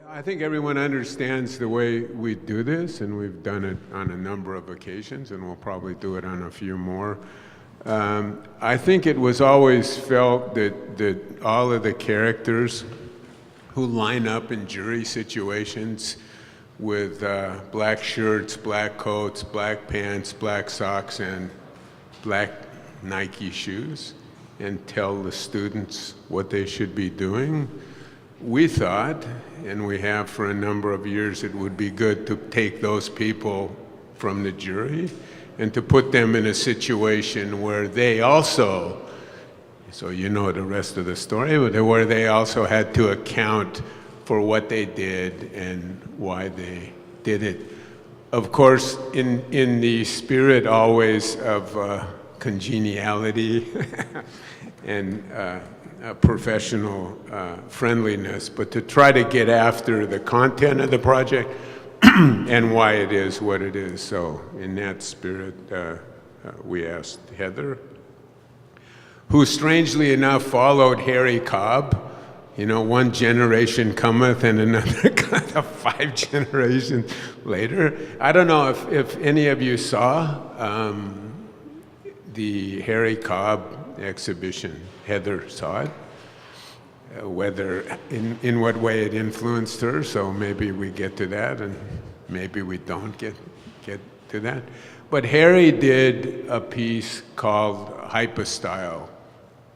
I think everyone understands the way we do this, and we've done it on a number of occasions, and we'll probably do it on a few more. I think it was always felt that all of the characters who line up in jury situations with black shirts, black coats, black pants, black socks, and black Nike shoes, and tell the students what they should be doing, we thought, and we have for a number of years, it would be good to take those people from the jury and to put them in a situation where they also, so you know the rest of the story, where they also had to account for what they did and why they did it. Of course, in the spirit always of congeniality and professional friendliness, but to try to get after the content of the project and why it is what it is. So in that spirit, we asked Heather, who strangely enough followed Harry Cobb. You know, one generation cometh and another kind of 5 generations later. I don't know if any of you saw the Harry Cobb exhibition. Heather saw it. Whether, in what way it influenced her, so maybe we get to that, and maybe we don't get to that. But Harry did a piece called Hypostyle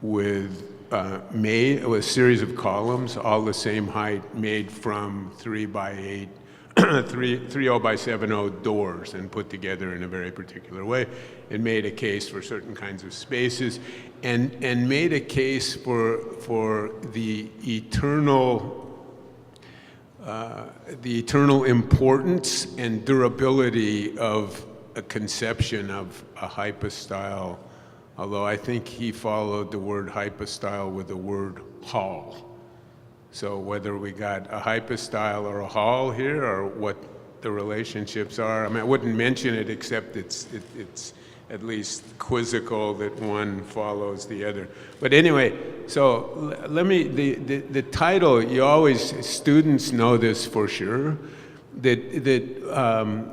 with a series of columns, all the same height, made from 3x8, 30x70 doors, and put together in a very particular way. It made a case for certain kinds of spaces, and made a case for the eternal importance and durability of a conception of a hypostyle, although I think he followed the word hypostyle with the word hall. So whether we got a hypostyle or a hall here, or what the relationships are, I mean, I wouldn't mention it except it's at least quizzical that one follows the other. But anyway, so let me, the title, you always, students know this for sure, that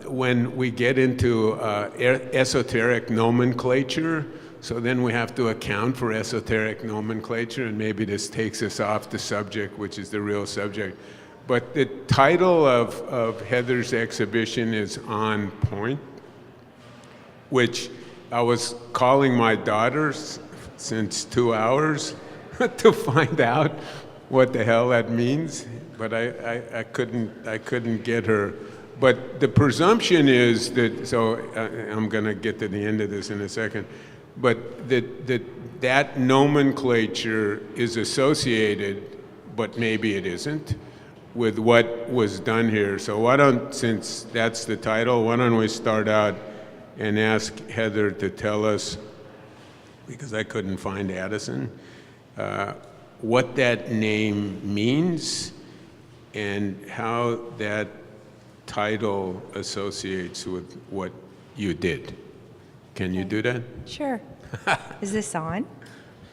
when we get into esoteric nomenclature, so then we have to account for esoteric nomenclature, and maybe this takes us off the subject, which is the real subject. But the title of Heather's exhibition is On Pointe, which I was calling my daughters since 2 hours to find out what the hell that means, but I couldn't get her. But the presumption is that, so I'm gonna get to the end of this in a second, but that nomenclature is associated, but maybe it isn't, with what was done here. So why don't, since that's the title, why don't we start out and ask Heather to tell us, because I couldn't find Addison, what that name means and how that title associates with what you did. Can you do that? Sure. Is this on?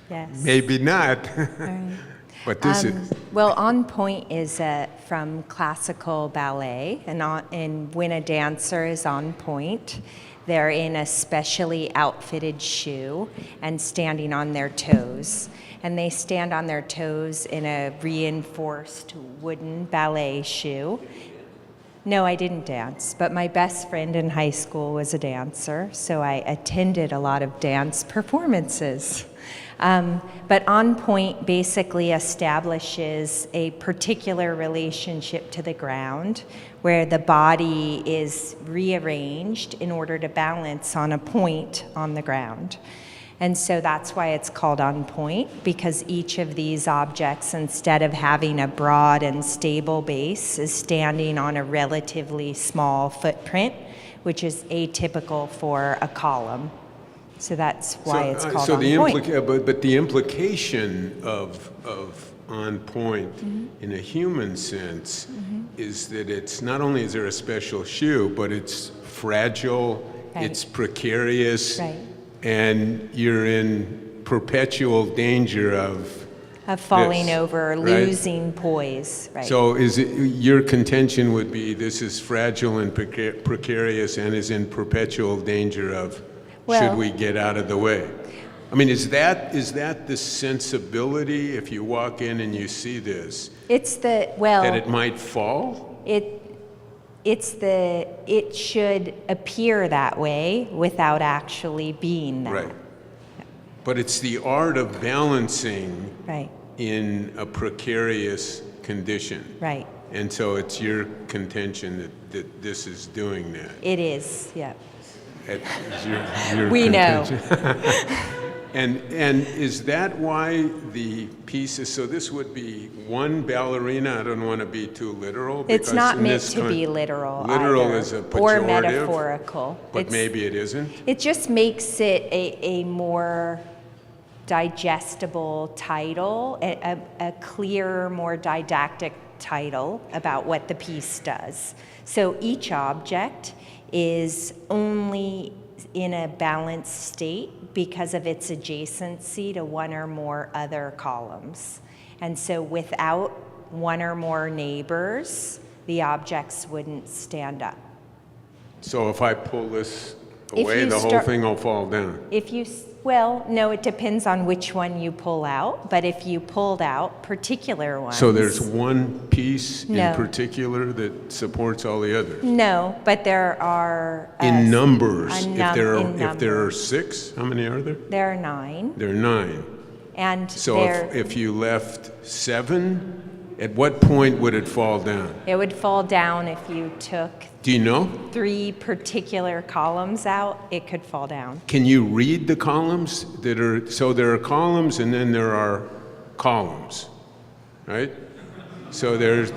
Yes. Maybe not. All right. But this is. Well, On Pointe is from classical ballet, and when a dancer is on point, they're in a specially outfitted shoe and standing on their toes. And they stand on their toes in a reinforced wooden ballet shoe. No, I didn't dance, but my best friend in high school was a dancer, so I attended a lot of dance performances. But On Pointe basically establishes a particular relationship to the ground where the body is rearranged in order to balance on a point on the ground. And so that's why it's called On Pointe, because each of these objects, instead of having a broad and stable base, is standing on a relatively small footprint, which is atypical for a column. So that's why it's called On Pointe. But the implication of On Pointe in a human sense is that it's not only is there a special shoe, but it's fragile, it's precarious, and you're in perpetual danger of Of falling this, over, right? losing poise, right? So is it, your contention would be this is fragile and precarious and is in perpetual danger of, should Well- we get out of the way? I mean, is that the sensibility if you walk in and you see this, It's that it might fall? it should appear that way without actually being that. Right. But it's the art of balancing Right, in a precarious condition. right. And so it's your contention that this is doing that. It is, yeah. It's your We know. contention. And is that why the pieces, so this would be one ballerina, I don't want to be too literal. It's because not in meant this to be literal Literal either, is a or pejorative. metaphorical. But maybe it isn't. It just makes it a more digestible title, a clearer, more didactic title about what the piece does. So each object is only in a balanced state because of its adjacency to one or more other columns. And so without one or more neighbors, the objects wouldn't stand up. So if I pull this If away, you the whole start- thing will fall down. Well, no, it depends on which one you pull out, but if you pulled out particular ones. So there's one piece No. in particular that supports all the others? No, but there are. In numbers, in if there are numbers. 6, how many are there? There are 9, There are 9. and So there, if you left 7, at what point would it fall down? it would fall down if you took Do you know? 3 particular columns out, it could fall down. Can you read the columns that are, so there are columns and then there are columns, right? So there's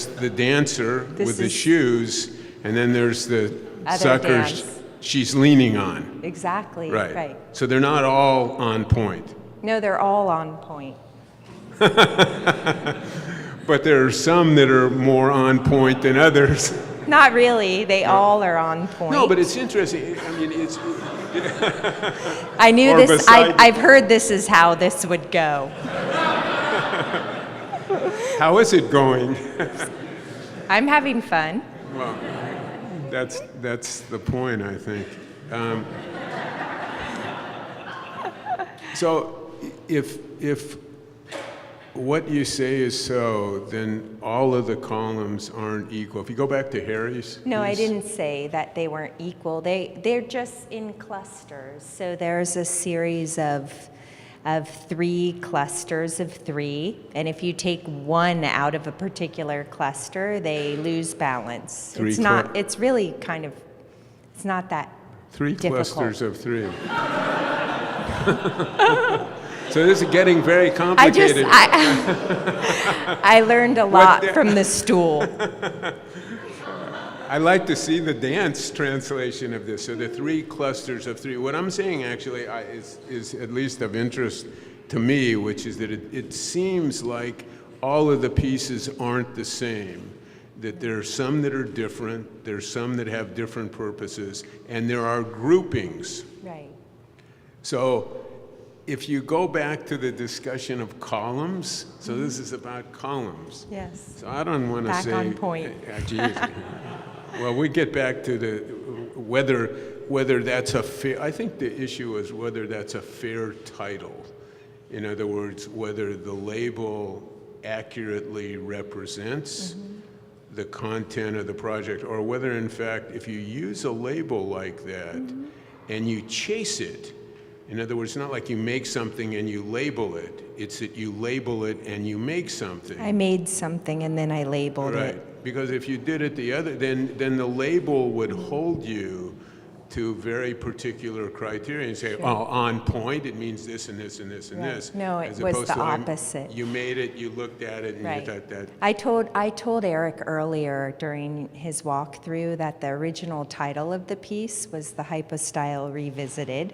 the dancer This with the is- shoes, and then there's the Other sucker dance. she's leaning on. Exactly, Right. right. So they're not all on point. No, they're all on point. But there are some that are more on point than others. Not really, they all are on point. No, but it's interesting. I mean, it's I knew or this, beside- I've heard this is how this would go. how is it going? I'm having fun. Well, that's the point, I think. So if what you say is so, then all of the columns aren't equal. If you go back to Harry's No, I piece- didn't say that they weren't equal. They're just in clusters. So there's a series of 3 clusters of 3, and if you take one out of a particular cluster, they lose balance. Three It's not. It's really kind of. It's not that 3 difficult. clusters of 3. So this is getting very I complicated. I learned a lot the- from the stool. I like to see the dance translation of this. So the 3 clusters of 3. What I'm saying actually is at least of interest to me, which is that it seems like all of the pieces aren't the same. That there are some that are different, there's some that have different purposes, and there are groupings. Right. So if you go back to the discussion of columns, so this is about columns. Yes. So I don't want to Back say. on point. Geez. Well, we get back to the whether that's a fair. I think the issue is whether that's a fair title. In other words, whether the label accurately represents the content of the project, or whether, in fact, if you use a label like that and you chase it. In other words, it's not like you make something and you label it. It's that you label it and you make something. I made something and then I labeled Right. it. Because if you did it the other, then the label would hold you to very particular criteria and say, oh, on point, it means this and this and this and Right. this. No, it As was opposed the to, opposite. You made it, you looked at it, and Right. you thought that. I told Eric earlier during his walkthrough that the original title of the piece was The Hypostyle Revisited.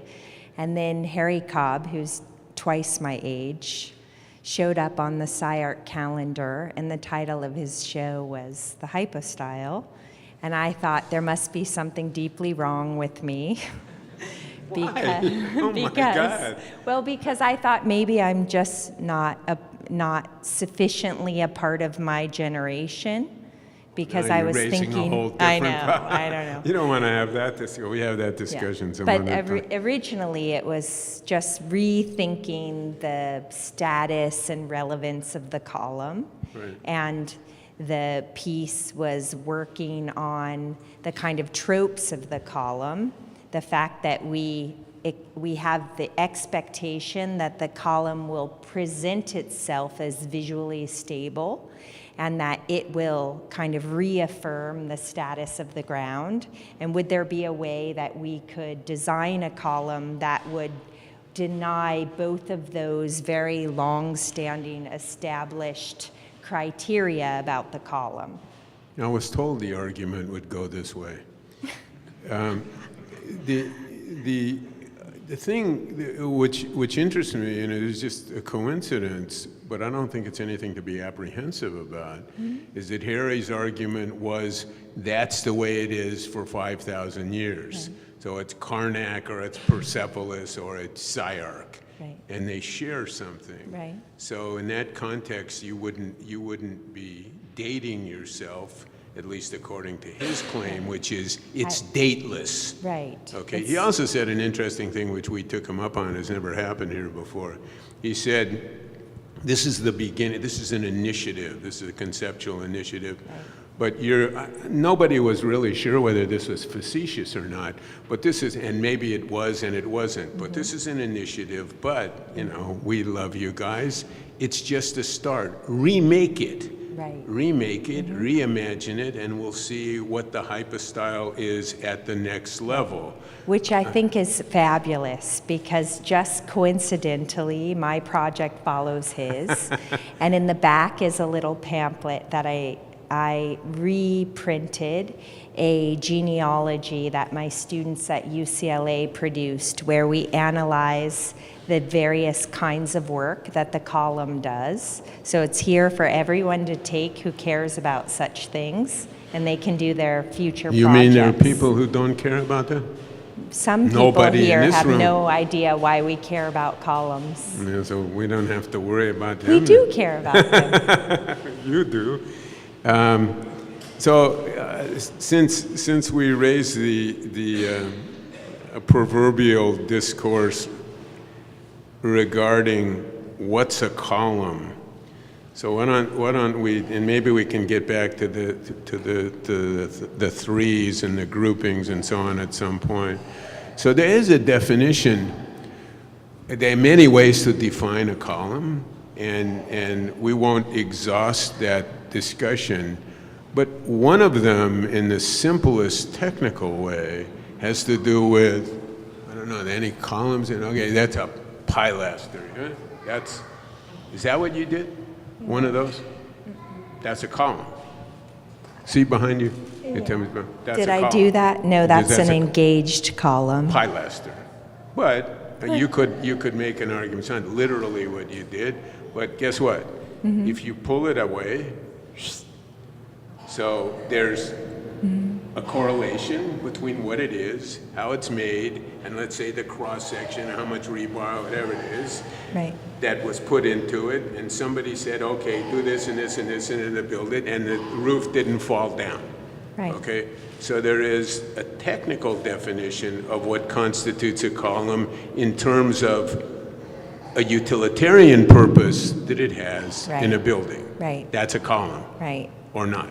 And then Harry Cobb, who's twice my age, showed up on the SCI-Arc calendar, and the title of his show was The Hypostyle. And I thought there must be something deeply wrong with me. Why? Oh my God. Well, because I thought maybe I'm just not not sufficiently a part of my generation, because I You're was raising thinking, a whole I different know, I don't know. You don't want to have that discussion. We have that discussion some But other time. originally, it was just rethinking the status and relevance of the column. Right. And the piece was working on the kind of tropes of the column, the fact that we have the expectation that the column will present itself as visually stable, and that it will kind of reaffirm the status of the ground. And would there be a way that we could design a column that would deny both of those very long-standing established criteria about the column? I was told the argument would go this way. The thing which interests me, and it is just a coincidence, but I don't think it's anything to be apprehensive about, is that Harry's argument was that's the way it is for 5,000 years. So it's Karnak, or it's Persepolis, or it's SCI-Arc. Right. And they share something. Right. So in that context, you wouldn't be dating yourself, at least according to his claim, which is it's dateless. Right. Okay. He also said an interesting thing, which we took him up on, has never happened here before. He said, this is the beginning, this is an initiative, this is a conceptual initiative. Right. But nobody was really sure whether this was facetious or not, but this is, and maybe it was and it wasn't, but this is an initiative, but, you know, we love you guys. It's just a start. Remake it. Right. Remake it, reimagine it, and we'll see what the hypostyle is at the next level. Which I think is fabulous, because just coincidentally, my project follows his. And in the back is a little pamphlet that I reprinted, a genealogy that my students at UCLA produced, where we analyze the various kinds of work that the column does. So it's here for everyone to take who cares about such things, and they can do their future projects. You mean there are people who don't care about that? Some people Nobody here in this have room. No idea why we care about columns. Yeah, so we don't have to worry about them. We do care about them. You do. Since we raised the proverbial discourse regarding what's a column, so why don't we, and maybe we can get back to the threes and the groupings and so on at some point. So there is a definition. There are many ways to define a column, and we won't exhaust that discussion. But one of them, in the simplest technical way, has to do with, I don't know, any columns in, okay, that's a pilaster. Huh? Is that what you did? One of those? That's a column. See behind you? Yeah. Tell me, that's Did a I column. do that? No, that's an a engaged column. pilaster. But you could make an argument. It's not literally what you did, but guess what? If you pull it away, so there's a correlation between what it is, how it's made, and let's say the cross-section, how much rebar, whatever it is, Right. that was put into it, and somebody said, okay, do this and this and this and then build it, and the roof didn't fall down. Right. Okay? So there is a technical definition of what constitutes a column in terms of a utilitarian purpose that it has in a building. Right. That's a column. Right. Or not.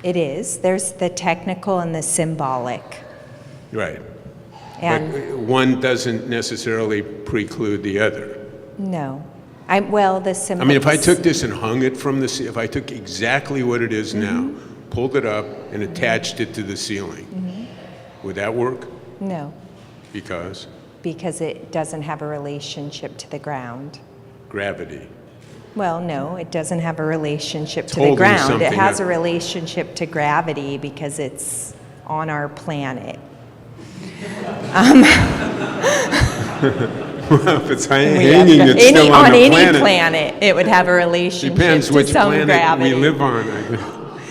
It is. There's the technical and the symbolic. Right. And But one doesn't necessarily preclude the other. no. The symbol. I mean, if I took this and hung it from if I took exactly what it is now, pulled it up and attached it to the ceiling, would that work? No, Because because it doesn't have a relationship to the ground. gravity. Well, no, it doesn't have a relationship to the holding ground. It something has up. a relationship to gravity because it's on our planet. Well, if it's We have hanging, to- it's still on the any planet. planet, it would have a relationship Depends to which some planet gravity. we live on. I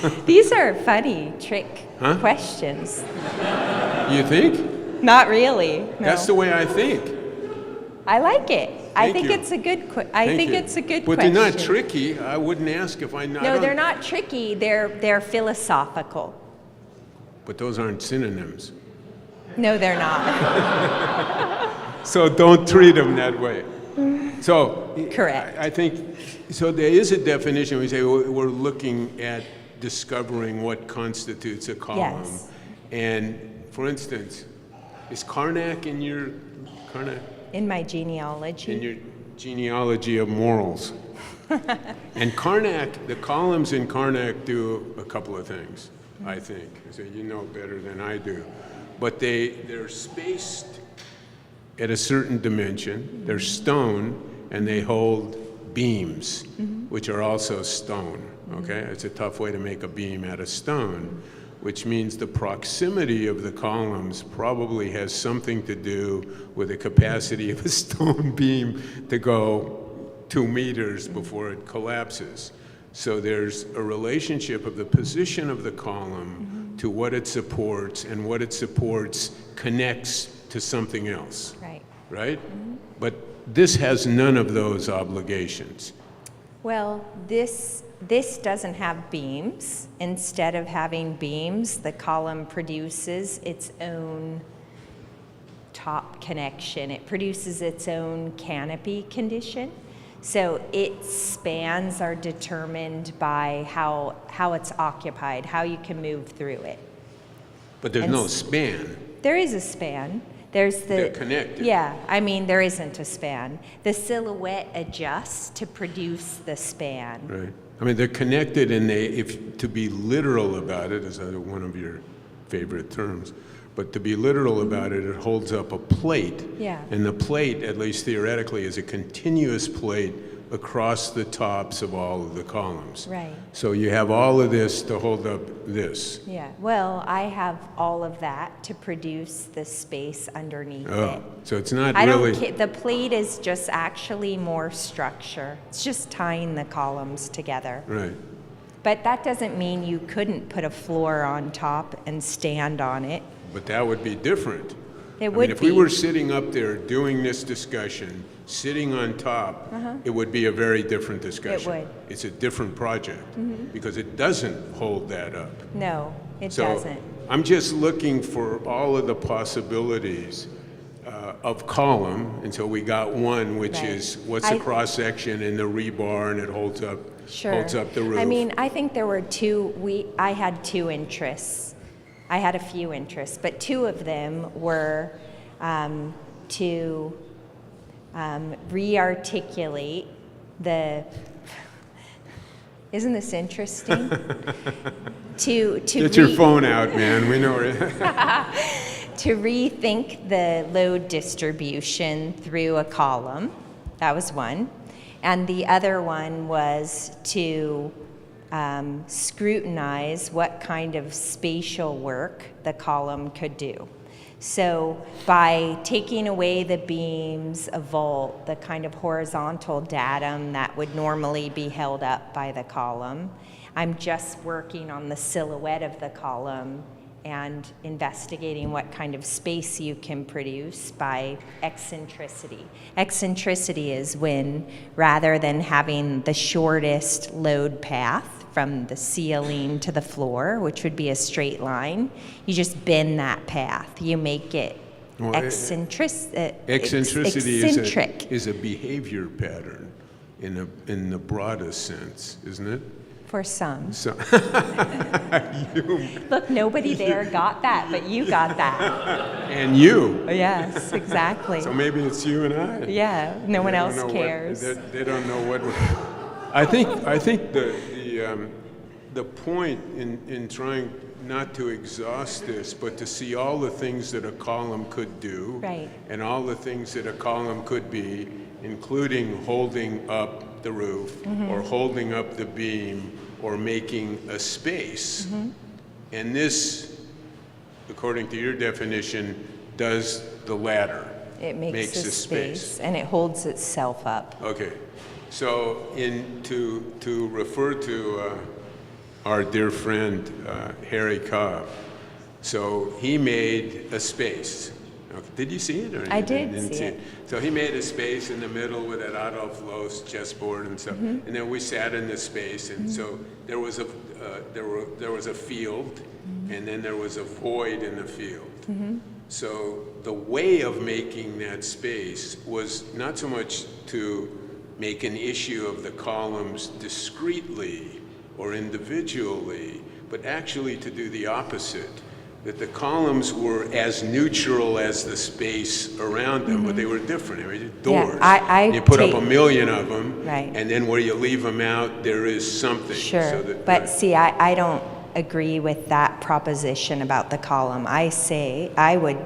guess. These are funny trick Huh? questions. You think? Not really. No. That's the way I think. I like it. I Thank think you. it's a good Thank you. it's a good But question. they're not tricky. I wouldn't ask if I know. No, they're not tricky. They're philosophical. But those aren't synonyms. No, they're not. So don't treat them that way. So Correct. I think, so there is a definition. We say we're looking at discovering what constitutes a column. Yes. And for instance, is Karnak in your In my genealogy. in your genealogy of morals? And Karnak, the columns in Karnak do a couple of things, I think. So you know better than I do. But they're spaced at a certain dimension. They're stone, and they hold beams, which are also stone, okay? It's a tough way to make a beam out of stone, which means the proximity of the columns probably has something to do with the capacity of a stone beam to go 2 meters before it collapses. So there's a relationship of the position of the column to what it supports, and what it supports connects to something else. Right. Right? But this has none of those obligations. Well, this doesn't have beams. Instead of having beams, the column produces its own top connection. It produces its own canopy condition. So its spans are determined by how it's occupied, how you can move through it. But there's And no span. There is a span. There's the They're connected. Yeah, I mean there isn't a span. The silhouette adjusts to produce the span. Right. I mean, they're connected, and if to be literal about it, is one of your favorite terms, but to be literal about it, it holds up a plate. Yeah. And the plate, at least theoretically, is a continuous plate across the tops of all of the columns. Right. So you have all of this to hold up this. Yeah. Well, I have all of that to produce the space underneath it. So it's not I really. don't the plate is just actually more structure. It's just tying the columns together. Right. But that doesn't mean you couldn't put a floor on top and stand on it. But that would be different. It I would mean, if we be. were sitting up there doing this discussion, sitting on top, it would be a very different discussion. It would. It's a different project because it doesn't hold that up. No, it So doesn't. I'm just looking for all of the possibilities of column, and so we got one, which Right. is what's the I- cross section and the rebar, and it holds up the roof. I mean, I think there were I had two interests. I had a few interests, but two of them were to re-articulate isn't this interesting? to Get your phone out, man. We know it. to rethink the load distribution through a column. That was one. And the other one was to scrutinize what kind of spatial work the column could do. So by taking away the beams, a vault, the kind of horizontal datum that would normally be held up by the column, I'm just working on the silhouette of the column and investigating what kind of space you can produce by eccentricity. Eccentricity is when, rather than having the shortest load path from the ceiling to the floor, which would be a straight line, you just bend that path. You make it Well, eccentric. is a behavior pattern in the broadest sense, isn't it? For some. So, Look, nobody there got that, but you got that. and you. Yes, exactly. So maybe it's you and I. Yeah, no one They don't else know cares. They don't know what. I think the point in trying not to exhaust this, but to see all the things that a column could do, Right. and all the things that a column could be, including holding up the roof, or holding up the beam, or making a space. And this, according to your definition, does the latter. It makes a space, and it holds itself up. Okay, so to refer to our dear friend Harry Cobb, so he made a space, Okay. Did you see it? Or I you did didn't see it. So he made a space in the middle with that Adolf Loos chessboard and stuff, and then we sat in this space, and so there was a field, and then there was a void in the field. So the way of making that space was not so much to make an issue of the columns discretely or individually, but actually to do the opposite. That the columns were as neutral as the space around them, but they were different. I mean, doors. Yeah, you put up a million of them, right. and then where you leave them out, there is something. Sure, So that, but see, I don't agree with that proposition about the column. I would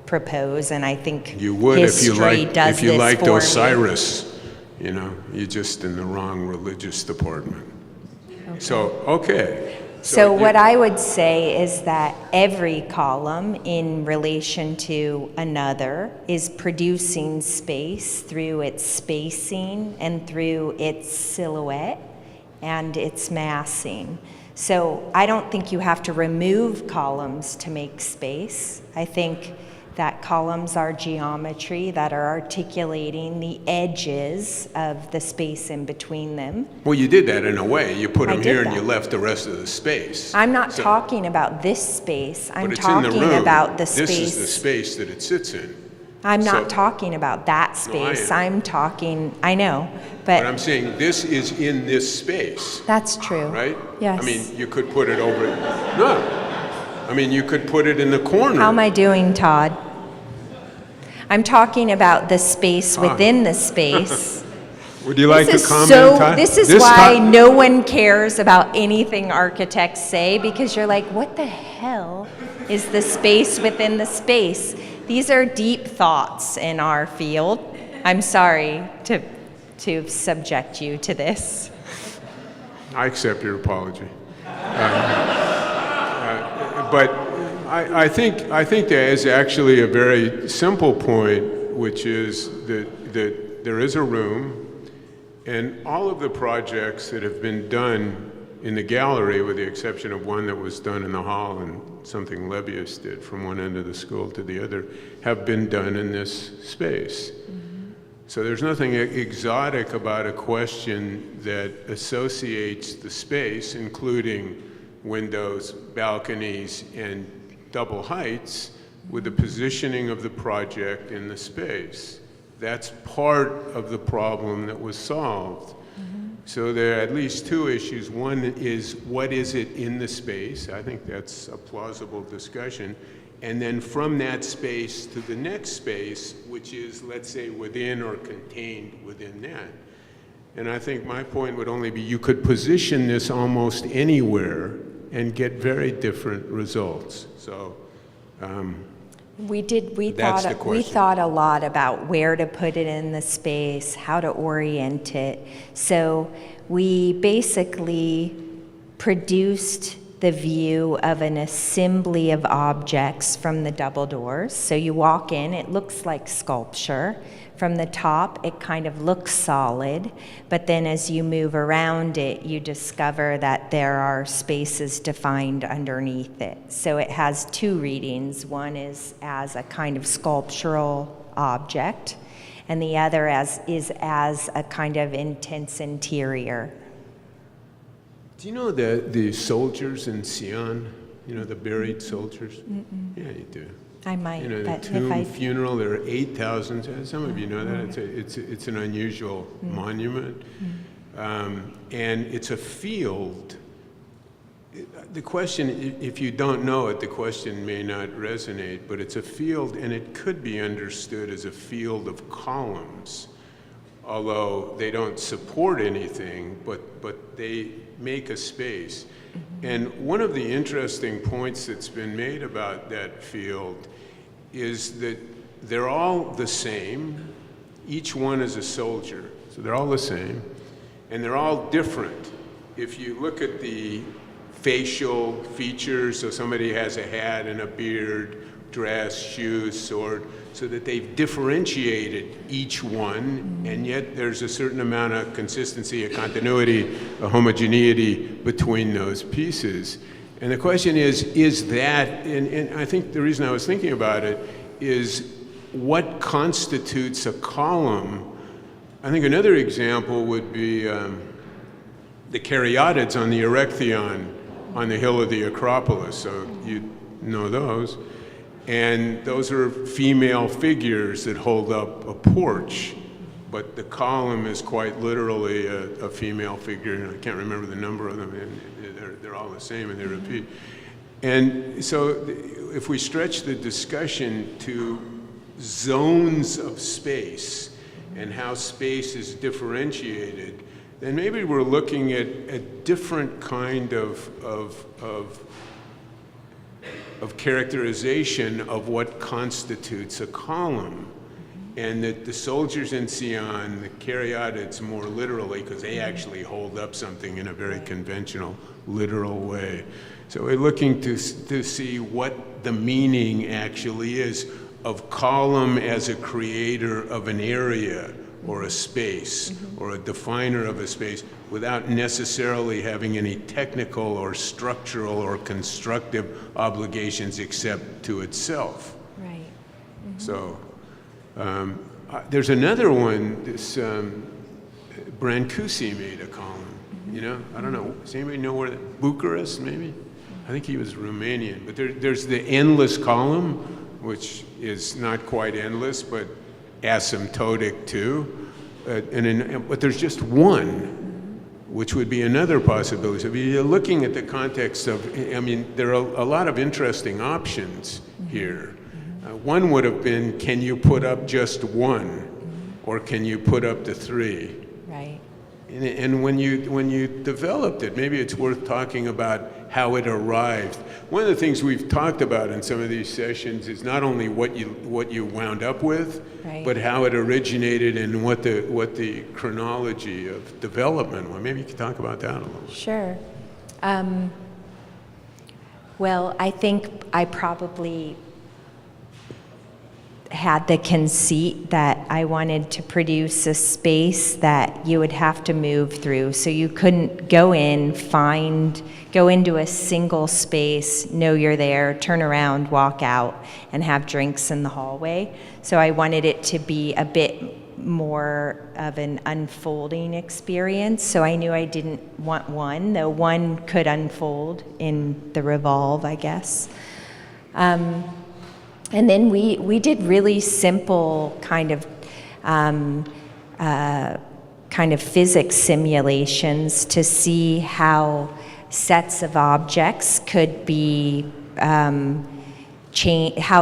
propose, and I think you would history if you liked for me. Osiris. You know, you're just in the wrong religious department. Okay. So, okay. So what I would say is that every column in relation to another is producing space through its spacing and through its silhouette and its massing. So I don't think you have to remove columns to make space. I think that columns are geometry that are articulating the edges of the space in between them. Well, you did that in a way. You put them here and that. you left the rest of the space. I'm not talking about this space. I'm but it's in the talking room. about the space. This is the space that it sits in. I'm not talking about that space. No, I'm talking, I know, but I'm saying this is in this space. That's true. Right? Yes. I mean, you could put it over. No. I mean, you could put it in the corner. How am I doing, Todd? I'm talking about the space within the space. Would you like to comment, Todd? This is why no one cares about anything architects say, because you're like, what the hell is the space within the space? These are deep thoughts in our field. I'm sorry to subject you to this. I accept your apology. But I think there is actually a very simple point, which is that there is a room, and all of the projects that have been done in the gallery, with the exception of one that was done in the hall and something Levius did from one end of the school to the other, have been done in this space. So there's nothing exotic about a question that associates the space, including windows, balconies, and double heights, with the positioning of the project in the space. That's part of the problem that was solved. So there are at least two issues. One is, what is it in the space? I think that's a plausible discussion. And then from that space to the next space, which is, let's say, within or contained within that. And I think my point would only be, you could position this almost anywhere and get very different results. So We thought a lot about where to put it in the space, how to orient it. So we basically produced the view of an assembly of objects from the double doors. So you walk in, it looks like sculpture. From the top, it kind of looks solid, but then as you move around it, you discover that there are spaces defined underneath it. So it has two readings. One is as a kind of sculptural object, and the other is as a kind of intense interior. Do you know the soldiers in Sion? You know, the buried soldiers? Yeah, you do. I might, you know, the but tomb funeral, there are 8,000. Some of you know that. It's an unusual monument. And it's a field. The question, if you don't know it, the question may not resonate, but it's a field, and it could be understood as a field of columns, although they don't support anything, but they make a space. And one of the interesting points that's been made about that field is that they're all the same. Each one is a soldier, so they're all the same, and they're all different. If you look at the facial features, so somebody has a hat and a beard, dress, shoes, sword, so that they've differentiated each one, and yet there's a certain amount of consistency, a continuity, a homogeneity between those pieces. And the question is that, and I think the reason I was thinking about it is what constitutes a column. I think another example would be the caryatids on the Erechtheion on the hill of the Acropolis. So you know those. And those are female figures that hold up a porch. But the column is quite literally a female figure, and I can't remember the number of them, and they're all the same, and they repeat. And so if we stretch the discussion to zones of space and how space is differentiated, then maybe we're looking at a different kind of characterization of what constitutes a column. And that the soldiers in Sion, the caryatids more literally, because they actually hold up something in a very conventional, literal way. So we're looking to see what the meaning actually is of column as a creator of an area or a space or a definer of a space without necessarily having any technical or structural or constructive obligations except to itself. Right. So. There's another one, this Brancusi made a column, you know? I don't know, does anybody know where, Bucharest maybe? I think he was Romanian, but there's the endless column, which is not quite endless, but asymptotic too. But there's just one, which would be another possibility. So if you're looking at the context of, I mean, there are a lot of interesting options here. One would have been, can you put up just one, or can you put up the three? Right. And when you developed it, maybe it's worth talking about how it arrived. One of the things we've talked about in some of these sessions is not only what you wound up with, right, but how it originated and what the chronology of development was. Maybe you could talk about that a little. Sure. Well, I think I probably had the conceit that I wanted to produce a space that you would have to move through. So you couldn't go into a single space, know you're there, turn around, walk out, and have drinks in the hallway. So I wanted it to be a bit more of an unfolding experience. So I knew I didn't want one, though one could unfold in the revolve, I guess. And then we did really simple kind of physics simulations to see how sets of objects could be how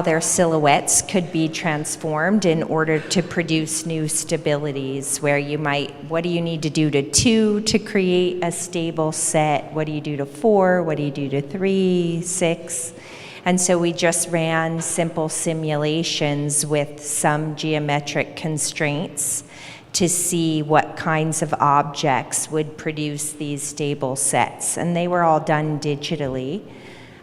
their silhouettes could be transformed in order to produce new stabilities. Where what do you need to do to 2 to create a stable set? What do you do to 4? What do you do to 3, 6? And so we just ran simple simulations with some geometric constraints to see what kinds of objects would produce these stable sets. And they were all done digitally.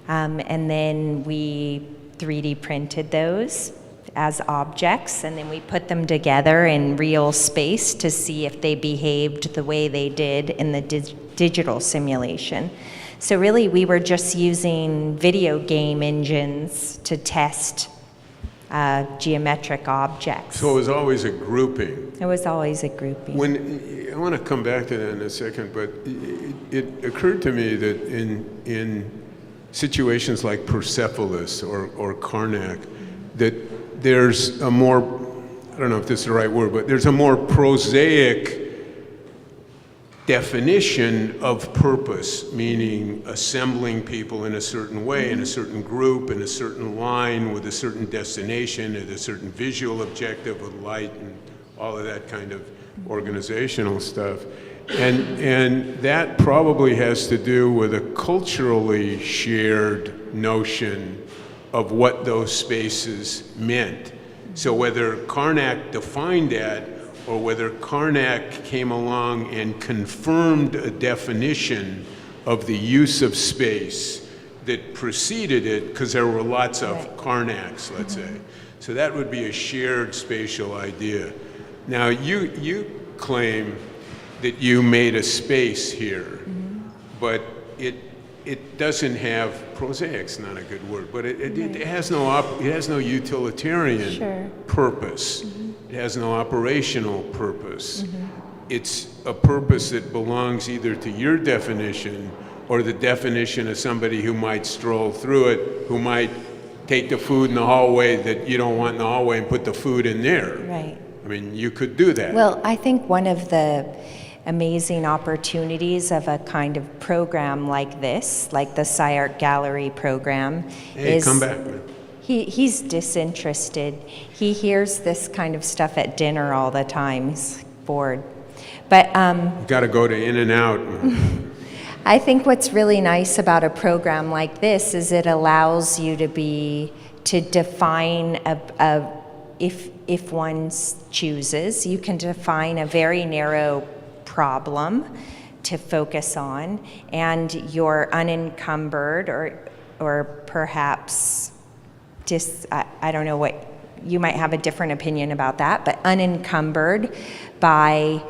And then we 3D printed those as objects, and then we put them together in real space to see if they behaved the way they did in the digital simulation. So really, we were just using video game engines to test geometric objects. So it was always a grouping. It was always a grouping. I want to come back to that in a second, but it occurred to me that in situations like Persepolis or Karnak, that there's a more, I don't know if this is the right word, but there's a more prosaic definition of purpose, meaning assembling people in a certain way, in a certain group, in a certain line, with a certain destination, and a certain visual objective with light and all of that kind of organizational stuff. And that probably has to do with a culturally shared notion of what those spaces meant. So whether Karnak defined that, or whether Karnak came along and confirmed a definition of the use of space that preceded it, because there were lots of Karnaks, let's say. So that would be a shared spatial idea. Now, you claim that you made a space here, but it doesn't have, prosaic's not a good word, but it has no utilitarian Sure. purpose. It has no operational purpose. It's a purpose that belongs either to your definition or the definition of somebody who might stroll through it, who might take the food in the hallway that you don't want in the hallway and put the food in there. Right. I mean, you could do that. Well, I think one of the amazing opportunities of a kind of program like this, like the SCI-Arc Gallery program, Hey, is come back, man. he's disinterested. He hears this kind of stuff at dinner all the time. He's bored. But You got to go to In and Out. I think what's really nice about a program like this is it allows you to define if one chooses, you can define a very narrow problem to focus on, and you're unencumbered or perhaps I don't know what, you might have a different opinion about that, but unencumbered by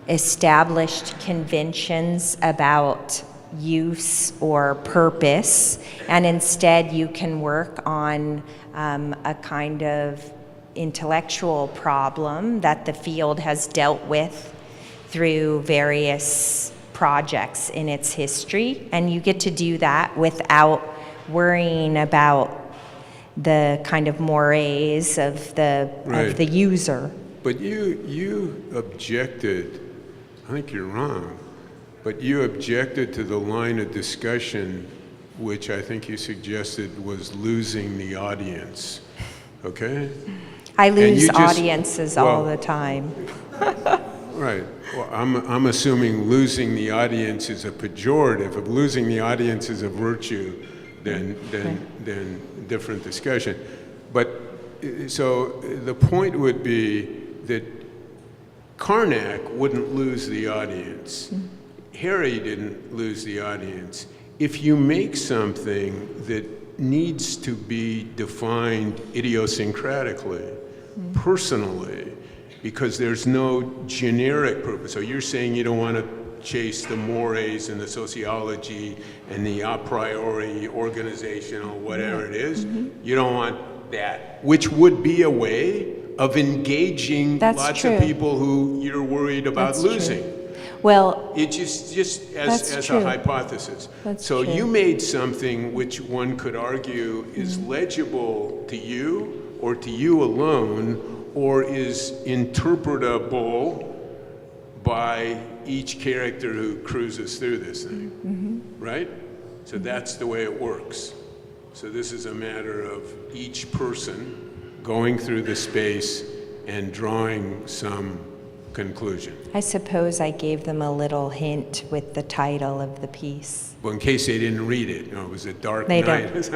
established conventions about use or purpose, and instead you can work on a kind of intellectual problem that the field has dealt with through various projects in its history, and you get to do that without worrying about the kind of mores of the user. But you objected, I think you're wrong, but you objected to the line of discussion which I think you suggested was losing the audience, okay? I lose audiences all the time. Right. Well, I'm assuming losing the audience is a pejorative. If losing the audience is a virtue, then different discussion. But so the point would be that Karnak wouldn't lose the audience. Harry didn't lose the audience. If you make something that needs to be defined idiosyncratically, personally, because there's no generic purpose. So you're saying you don't want to chase the mores and the sociology and the a priori organizational whatever it is. You don't want that, which would be a way of engaging lots of people who you're worried about losing. True. Well, it just as a hypothesis. So you made something which one could argue is legible to you or to you alone, or is interpretable by each character who cruises through this thing, right? So that's the way it works. So this is a matter of each person going through the space and drawing some conclusion. I suppose I gave them a little hint with the title of the piece. Well, in case they didn't read it, it was a dark They night.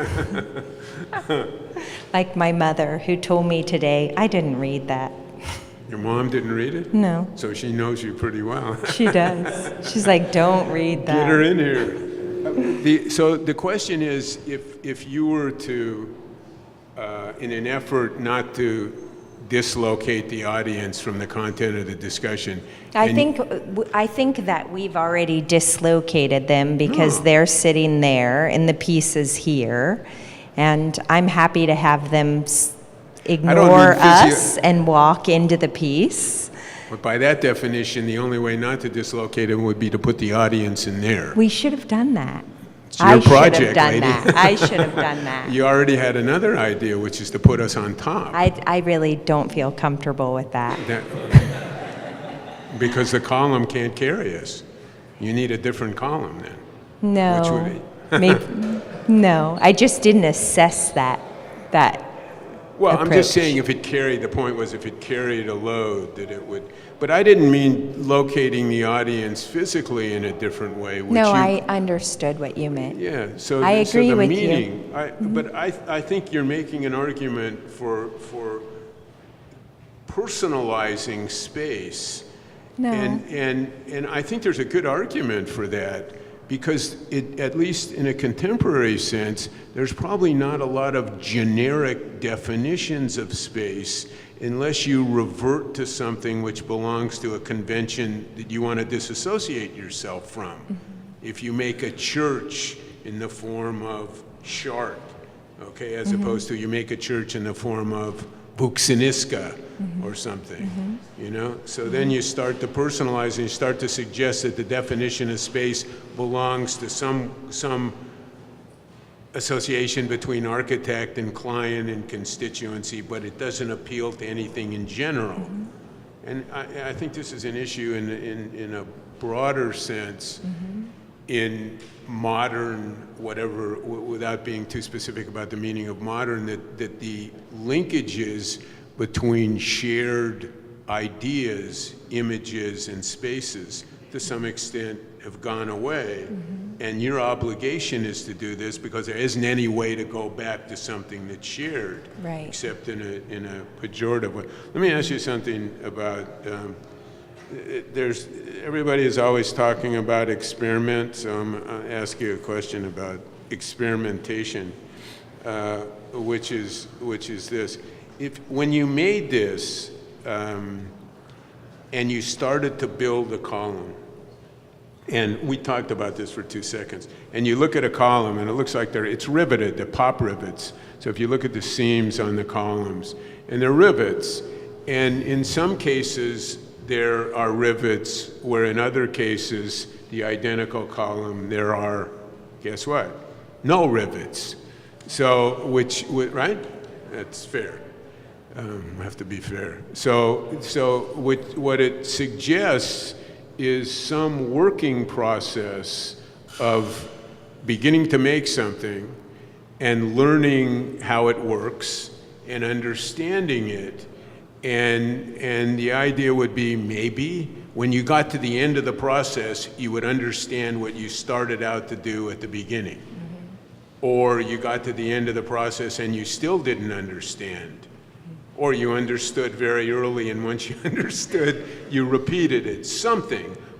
Like my mother, who told me today, I didn't read that. Your mom didn't read it? No. So she knows you pretty well. She does. She's like, don't read that. Get her in here. So the question is, if you were to, in an effort not to dislocate the audience from the content of the discussion. I think that we've already dislocated them because they're sitting there and the piece is here, and I'm happy to have them ignore us and walk into the piece. But by that definition, the only way not to dislocate them would be to put the audience in there. We should have done that. It's your project, lady. I should have done that. You already had another idea, which is to put us on top. I really don't feel comfortable with that. Because the column can't carry us. You need a different column then. No. Which would Maybe, no, I just didn't assess that Well, approach. I'm just saying if it carried, the point was if it carried a load that it would, but I didn't mean locating the audience physically in a different way. Which I understood what you meant. Yeah, so I agree the with meaning, you. But I think you're making an argument for personalizing space. No. And I think there's a good argument for that, because at least in a contemporary sense, there's probably not a lot of generic definitions of space unless you revert to something which belongs to a convention that you want to disassociate yourself from. If you make a church in the form of shard, okay, as opposed to you make a church in the form of buxiniska or something, you know? So then you start to personalize and you start to suggest that the definition of space belongs to some association between architect and client and constituency, but it doesn't appeal to anything in general. And I think this is an issue in a broader sense in modern, whatever, without being too specific about the meaning of modern, that the linkages between shared ideas, images, and spaces to some extent have gone away. And your obligation is to do this because there isn't any way to go back to something that's shared, Right. except in a pejorative way. Let me ask you something about, everybody is always talking about experiment, so I'm going to ask you a question about experimentation, which is this. When you made this and you started to build a column, and we talked about this for 2 seconds, and you look at a column and it looks like it's riveted, they're pop rivets. So if you look at the seams on the columns, and they're rivets, and in some cases there are rivets where in other cases, the identical column, there are, guess what? No rivets. So, right? That's fair. I have to be fair. So what it suggests is some working process of beginning to make something and learning how it works and understanding it. And the idea would be maybe when you got to the end of the process, you would understand what you started out to do at the beginning. Or you got to the end of the process and you still didn't understand. Or you understood very early, and once you understood, you repeated it.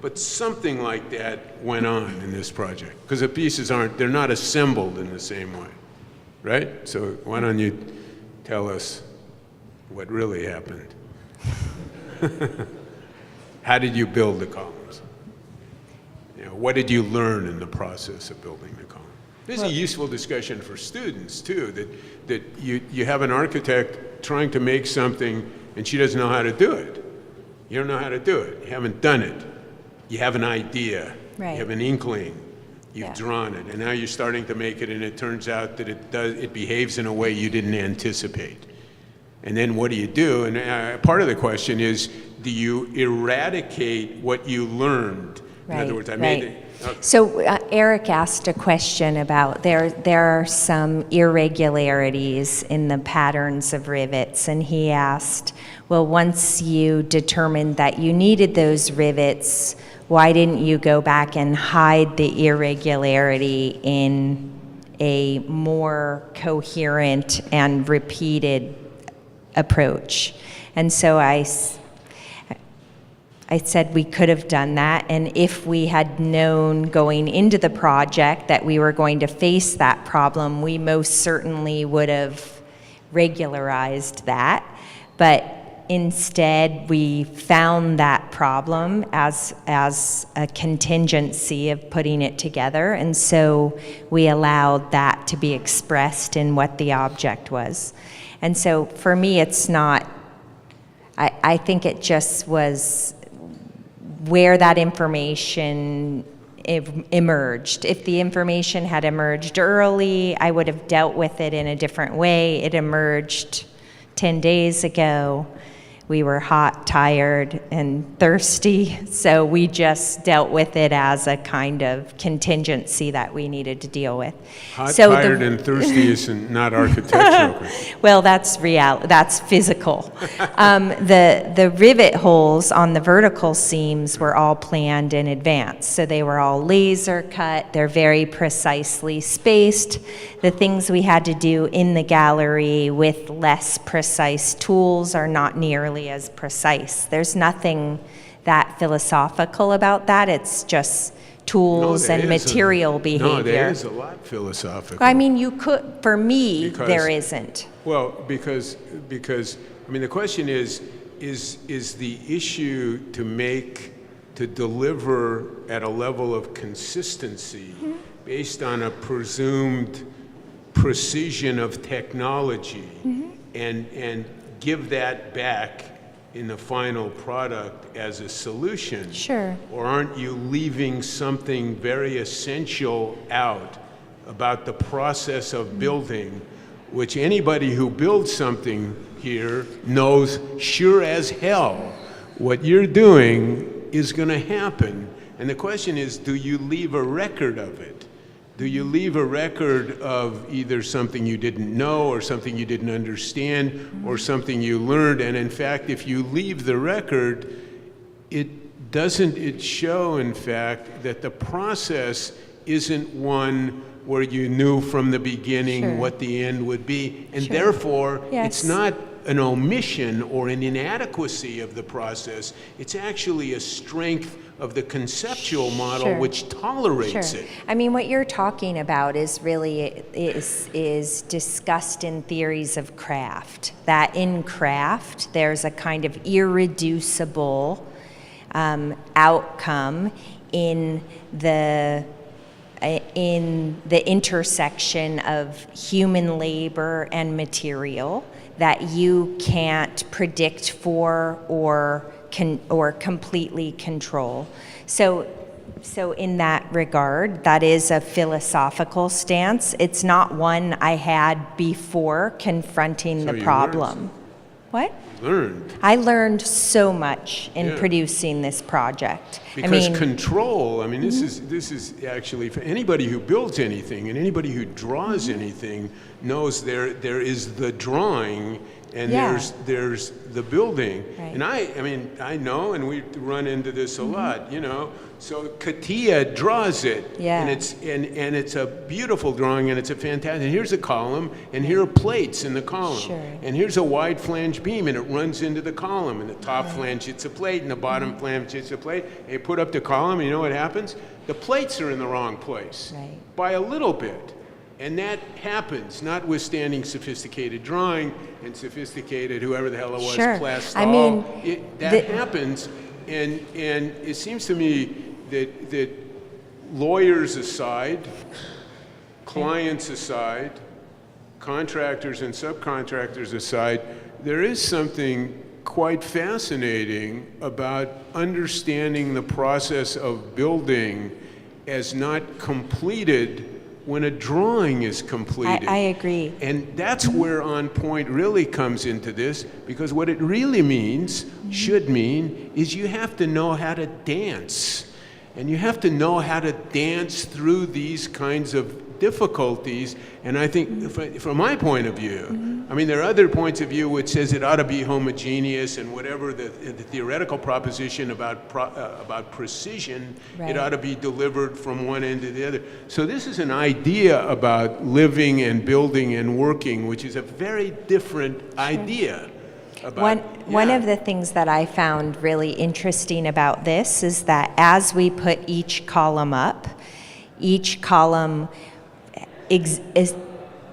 But something like that went on in this project. Because the pieces they're not assembled in the same way, right? So why don't you tell us what really happened? How did you build the columns? You know, what did you learn in the process of building the column? This is a useful discussion for students too, that you have an architect trying to make something and she doesn't know how to do it. You don't know how to do it. You haven't done it. You have an idea. Right. You have an inkling. You've Yeah. drawn it, and now you're starting to make it, and it turns out that it behaves in a way you didn't anticipate. And then what do you do? And part of the question is, do you eradicate what you learned? In other words, I made it. So Eric asked a question about there are some irregularities in the patterns of rivets, and he asked, well, once you determined that you needed those rivets, why didn't you go back and hide the irregularity in a more coherent and repeated approach? And so I said we could have done that, and if we had known going into the project that we were going to face that problem, we most certainly would have regularized that. But instead, we found that problem as a contingency of putting it together, and so we allowed that to be expressed in what the object was. And so for me, it's not, I think it just was where that information emerged. If the information had emerged early, I would have dealt with it in a different way. It emerged 10 days ago. We were hot, tired, and thirsty, so we just dealt with it as a kind of contingency that we needed to deal with. Hot, tired, and thirsty is not architectural. Well, that's that's physical. The rivet holes on the vertical seams were all planned in advance, so they were all laser cut. They're very precisely spaced. The things we had to do in the gallery with less precise tools are not nearly as precise. There's nothing that philosophical about that. It's just tools and material behavior. No, there is a lot philosophical. I mean, you could, for me, there isn't. Well, because I mean, the question is the issue to deliver at a level of consistency based on a presumed precision of technology and give that back in the final product as a solution? Sure. Or aren't you leaving something very essential out about the process of building, which anybody who builds something here knows sure as hell what you're doing is going to happen? And the question is, do you leave a record of it? Do you leave a record of either something you didn't know or something you didn't understand or something you learned? And in fact, if you leave the record, doesn't it show, in fact, that the process isn't one where you knew from the beginning Sure. what the end would be, and Sure. therefore Yes. it's not an omission or an inadequacy of the process, it's actually a strength of the conceptual model Sure. which tolerates Sure. it. I mean, what you're talking about is really is discussed in theories of craft. That in craft, there's a kind of irreducible outcome in the intersection of human labor and material that you can't predict for or completely control. So in that regard, that is a philosophical stance. It's not one I had before confronting So the you problem. What? Learned. I learned so much in Yeah. producing this project. Because control, I mean, this is actually, for anybody who builds anything and anybody who draws anything knows there is the drawing and Yeah. there's the building. Right. And I know, and we run into this a lot, So Katia draws it, Yeah. and it's a beautiful drawing, and it's a fantastic. And here's a column, and here are plates in the column, Sure. and here's a wide flange beam, and it runs into the column, and the top flange hits a plate, and the bottom flange hits a plate. And you put up the column, and you know what happens? The plates are in the wrong place Right. by a little bit. And that happens, notwithstanding sophisticated drawing and sophisticated, whoever the hell it was, Sure. Plastol. I mean, that happens, and it seems to me that lawyers aside, clients aside, contractors and subcontractors aside, there is something quite fascinating about understanding the process of building as not completed when a drawing is completed. I agree. And that's where On Point really comes into this, because what it really means, should mean, is you have to know how to dance. And you have to know how to dance through these kinds of difficulties. And I think, from my point of view, I mean, there are other points of view which says it ought to be homogeneous and whatever the theoretical proposition about precision, Right. it ought to be delivered from one end to the other. So this is an idea about living and building and working, which is a very different idea. One of the things that I found really interesting about this is that as we put each column up, each column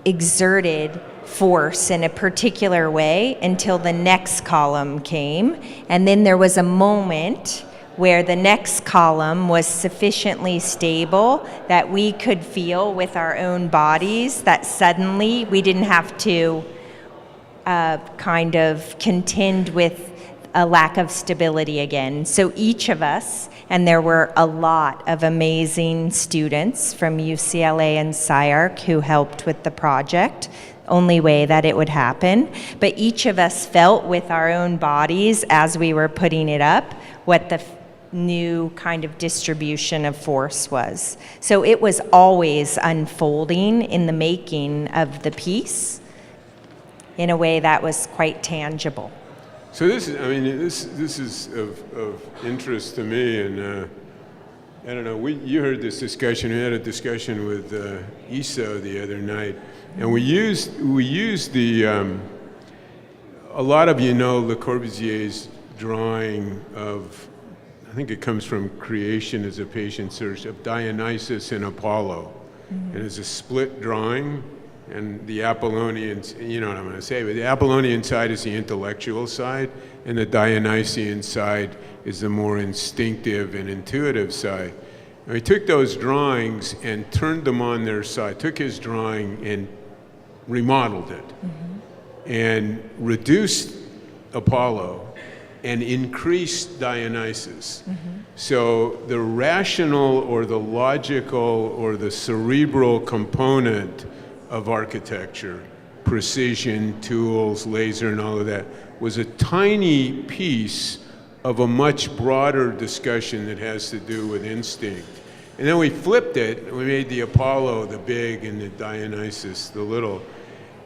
exerted force in a particular way until the next column came, and then there was a moment where the next column was sufficiently stable that we could feel with our own bodies that suddenly we didn't have to kind of contend with a lack of stability again. So each of us, and there were a lot of amazing students from UCLA and SCI-Arc who helped with the project, only way that it would happen, but each of us felt with our own bodies as we were putting it up what the new kind of distribution of force was. So it was always unfolding in the making of the piece in a way that was quite tangible. So this is of interest to me, and I don't know. You heard this discussion. We had a discussion with ESO the other night, and we used the. A lot of you know Le Corbusier's drawing of, I think it comes from Creation as a Patient Search, of Dionysus and Apollo, and it's a split drawing. And the Apollonian, you know what I'm going to say, but the Apollonian side is the intellectual side, and the Dionysian side is the more instinctive and intuitive side. And he took those drawings and turned them on their side, took his drawing and remodeled it, and reduced Apollo and increased Dionysus. So the rational or the logical or the cerebral component of architecture, precision, tools, laser, and all of that, was a tiny piece of a much broader discussion that has to do with instinct. And then we flipped it, and we made the Apollo the big and the Dionysus the little.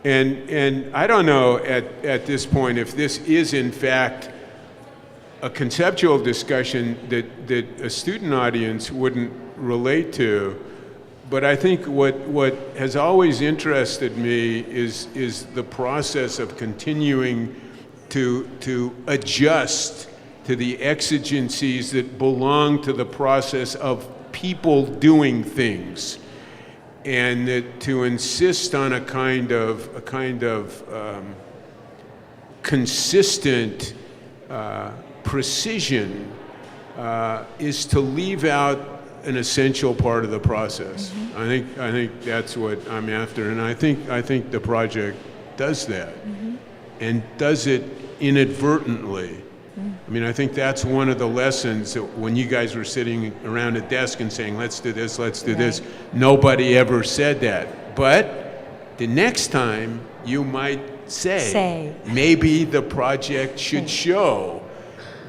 And I don't know at this point if this is in fact a conceptual discussion that a student audience wouldn't relate to, but I think what has always interested me is the process of continuing to adjust to the exigencies that belong to the process of people doing things, and that to insist on a kind of consistent precision is to leave out an essential part of the process. I think that's what I'm after, and I think the project does that, and does it inadvertently. I mean, I think that's one of the lessons that when you guys were sitting around a desk and saying, let's do this, let's do this, nobody ever said that. But the next time you might say maybe the project should show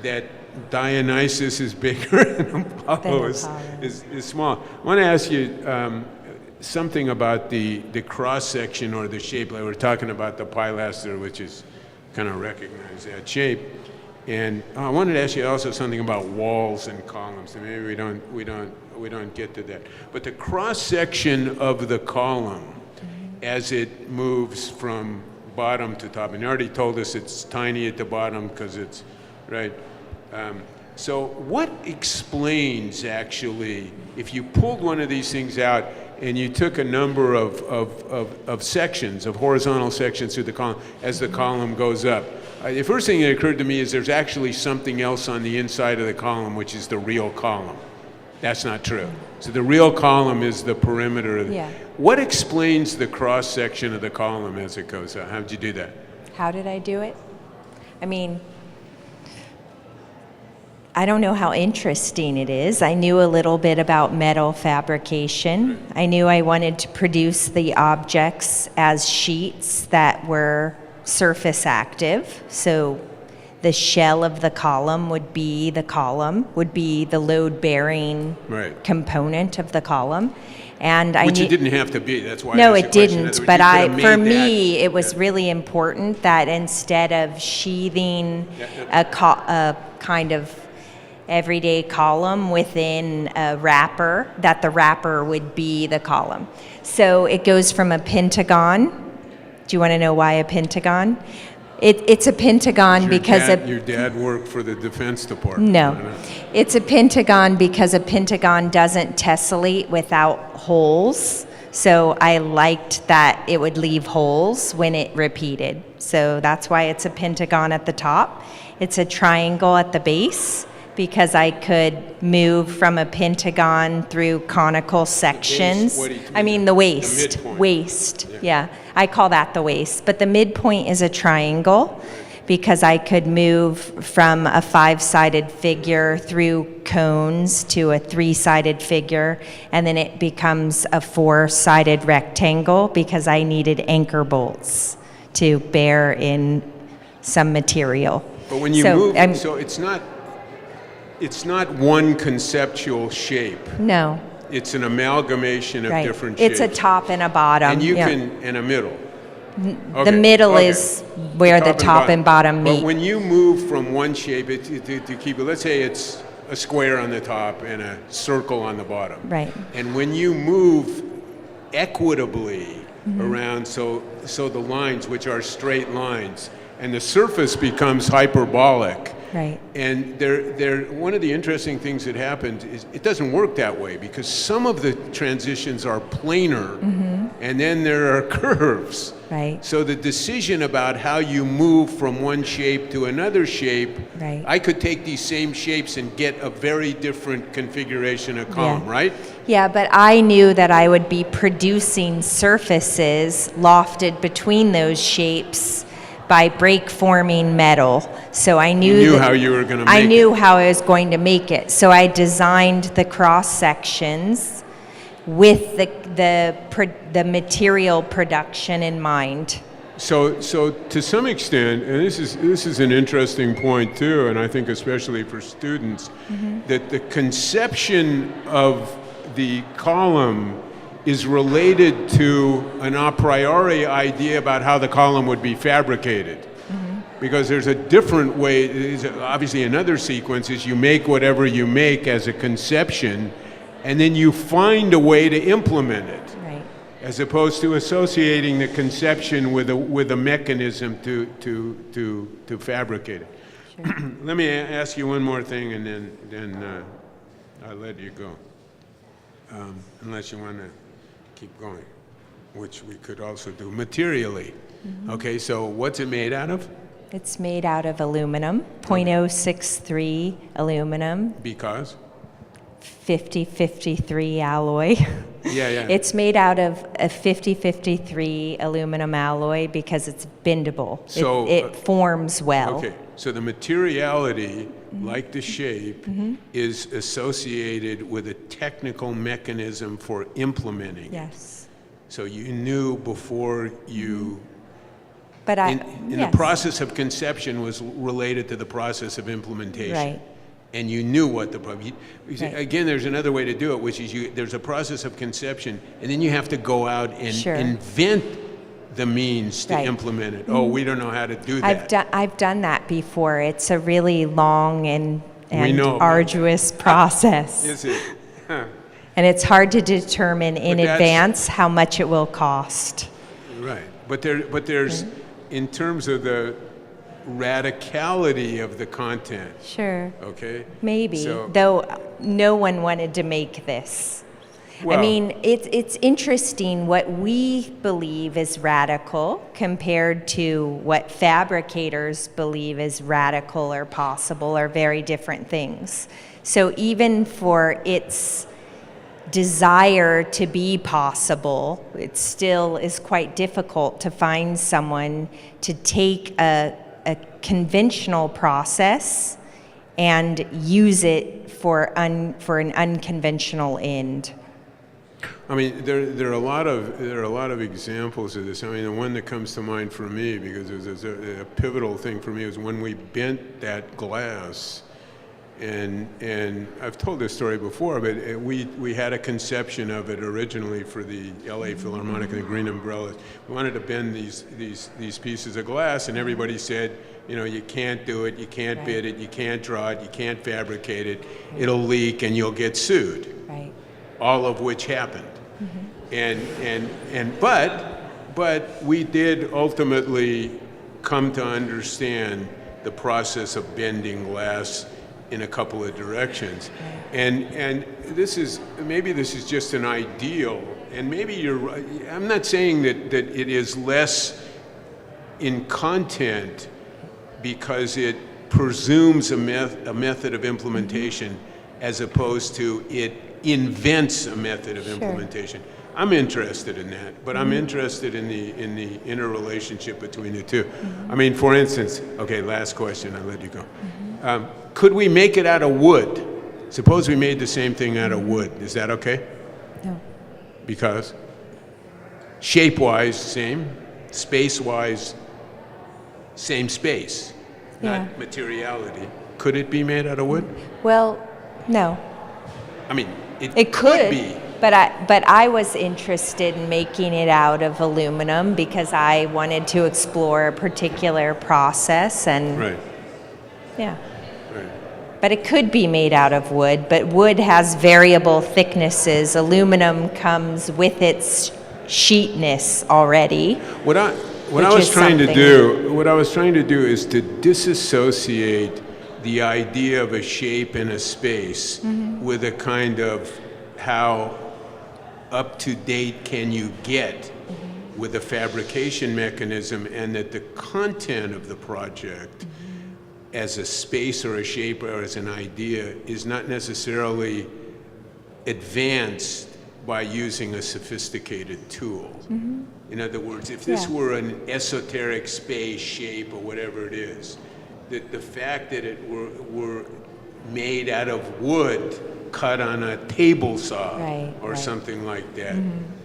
that Dionysus is bigger and Apollo is small. I want to ask you something about the cross-section or the shape. Like we're talking about the pilaster, which is kind of recognize that shape. And I wanted to ask you also something about walls and columns. And maybe we don't get to that. But the cross-section of the column as it moves from bottom to top, and you already told us it's tiny at the bottom because it's right. So what explains actually, if you pulled one of these things out and you took a number of sections, of horizontal sections through the column as the column goes up, the first thing that occurred to me is there's actually something else on the inside of the column, which is the real column. That's not true. So the real column is the perimeter. What explains the cross-section of the column as it goes up? How did you do that? How did I do it? I mean, I don't know how interesting it is. I knew a little bit about metal fabrication. I knew I wanted to produce the objects as sheets that were surface active. So the shell of the column would be the load-bearing component of the column. And Which it didn't have to be. That's why. No, it didn't. But for me, it was really important that instead of sheathing a kind of everyday column within a wrapper, that the wrapper would be the column. So it goes from a pentagon. Do you want to know why a pentagon? It's a pentagon because your dad worked for the Defense Department. No, it's a pentagon because a pentagon doesn't tessellate without holes. So I liked that it would leave holes when it repeated. So that's why it's a pentagon at the top. It's a triangle at the base because I could move from a pentagon through conical sections. The waist. The midpoint. Waist, yeah. I call that the waist. But the midpoint is a triangle because I could move from a 5-sided figure through cones to a 3-sided figure, and then it becomes a 4-sided rectangle because I needed anchor bolts to bear in some material. But when you move, so it's not one conceptual shape. No. It's an amalgamation of different shapes. It's a top and a bottom. And you can, and a middle. The middle is where the top and bottom meet. But when you move from one shape to keep it, let's say it's a square on the top and a circle on the bottom. Right. And when you move equitably around, so the lines, which are straight lines, and the surface becomes hyperbolic, Right. And one of the interesting things that happened is it doesn't work that way, because some of the transitions are planar, and then there are curves. Right. So the decision about how you move from one shape to another shape, Right. I could take these same shapes and get a very different configuration of column, right? Yeah, but I knew that I would be producing surfaces lofted between those shapes by break forming metal. So I knew, You knew how you were going to make I knew it. how I was going to make it. So I designed the cross sections with the material production in mind. So to some extent, and this is an interesting point too, and I think especially for students, that the conception of the column is related to an a priori idea about how the column would be fabricated. Because there's a different way. There's obviously another sequence is you make whatever you make as a conception, and then you find a way to implement it. Right. As opposed to associating the conception with a mechanism to fabricate it. Sure. Let me ask you one more thing, and then I'll let you go. Unless you want to keep going, which we could also do materially. Okay, so what's it made out of? It's made out of aluminum, 0.063 aluminum, Because? 50-53 alloy. Yeah. It's made out of a 50-53 aluminum alloy because it's bendable. So, it forms well. Okay, so the materiality, like the shape, is associated with a technical mechanism for implementing. Yes. So you knew before you, But in yes. the process of conception was related to the process of implementation. Right. And you knew what the problem. Right. Again, there's another way to do it, which is there's a process of conception, and then you have to go out and Sure. invent the means to Right. implement it. Oh, we don't know how to do that. I've done that before. It's a really long and know. arduous process. Is it? Huh. And it's hard to determine in But that's- advance how much it will cost. Right. But there's, in terms of the radicality of the content, Sure. okay? Maybe, So- though no one wanted to make this. Well- I mean, it's interesting what we believe is radical compared to what fabricators believe is radical or possible are very different things. So even for its desire to be possible, it still is quite difficult to find someone to take a conventional process and use it for an unconventional end. I mean, there are a lot of examples of this. I mean, the one that comes to mind for me, because it was a pivotal thing for me, was when we bent that glass. And I've told this story before, but we had a conception of it originally for the LA Philharmonic and the Green Umbrellas. We wanted to bend these pieces of glass, and everybody said, you can't do it, you can't bid it, you can't draw it, you can't fabricate it, it'll leak and you'll get sued. Right. All of which happened. But we did ultimately come to understand the process of bending glass in a couple of directions. And maybe this is just an ideal, and maybe you're right. I'm not saying that it is less in content because it presumes a method of implementation as opposed to it invents a method of implementation. I'm interested in that, but I'm interested in the interrelationship between the two. I mean, for instance, okay, last question, I'll let you go. Could we make it out of wood? Suppose we made the same thing out of wood. Is that okay? No. Because? Shape-wise, same. Space-wise, same space, not materiality. Could it be made out of wood? Well, no. I mean, It could be. But I was interested in making it out of aluminum because I wanted to explore a particular process and Right. yeah. Right. But it could be made out of wood, but wood has variable thicknesses. Aluminum comes with its sheetness already. What I was trying to do is to disassociate the idea of a shape in a space with a kind of how up to date can you get with a fabrication mechanism, and that the content of the project as a space or a shape or as an idea is not necessarily advanced by using a sophisticated tool. In other words, if this were an esoteric space, shape, or whatever it is, that the fact that it were made out of wood cut on a table saw or something like that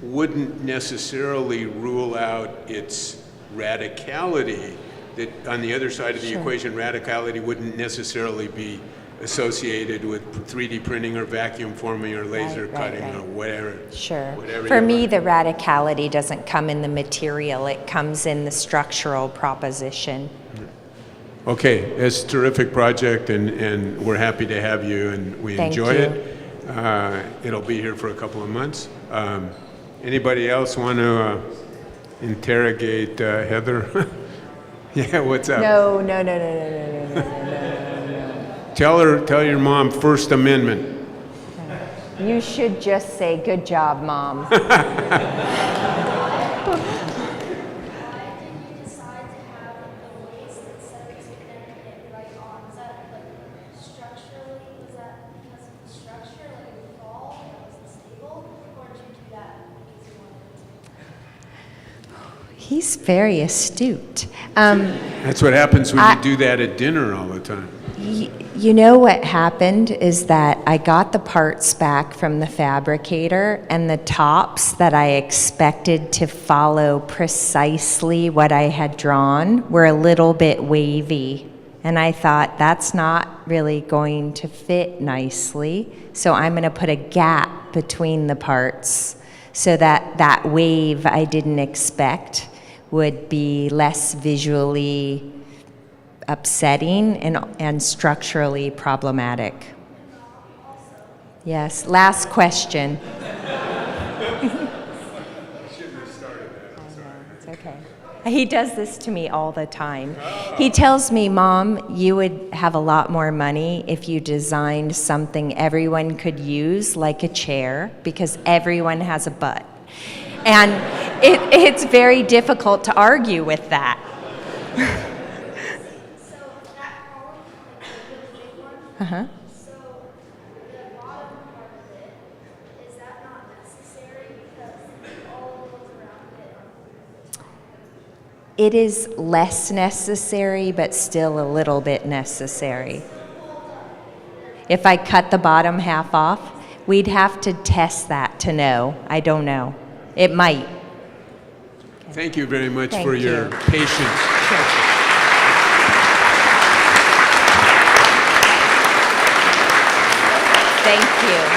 wouldn't necessarily rule out its radicality. That on the other side of the equation, radicality wouldn't necessarily be associated with 3D printing or vacuum forming or laser cutting or whatever. Whatever For me, the radicality doesn't come in the material, it comes in the structural proposition. Okay, it's a terrific project, and we're happy to have you, and we enjoy it. It'll be here for a couple of months. Anybody else want to interrogate Heather? Yeah, what's up? No. Tell your mom First Amendment. You should just say, "Good job, Mom." He's very astute. That's what happens when you do that at dinner all the time. You know what happened is that I got the parts back from the fabricator, and the tops that I expected to follow precisely what I had drawn were a little bit wavy. And I thought, that's not really going to fit nicely, so I'm going to put a gap between the parts so that that wave I didn't expect would be less visually upsetting and structurally problematic. Yes, last question. It's okay. He does this to me all the time. He tells me, "Mom, you would have a lot more money if you designed something everyone could use, like a chair, because everyone has a butt." And it's very difficult to argue with that. Uh-huh. So the bottom part of it, is that not necessary because all goes around it? It is less necessary, but still a little bit necessary. If I cut the bottom half off, we'd have to test that to know. I don't know. It might. Thank you very much Thank for you. your patience. Thank you.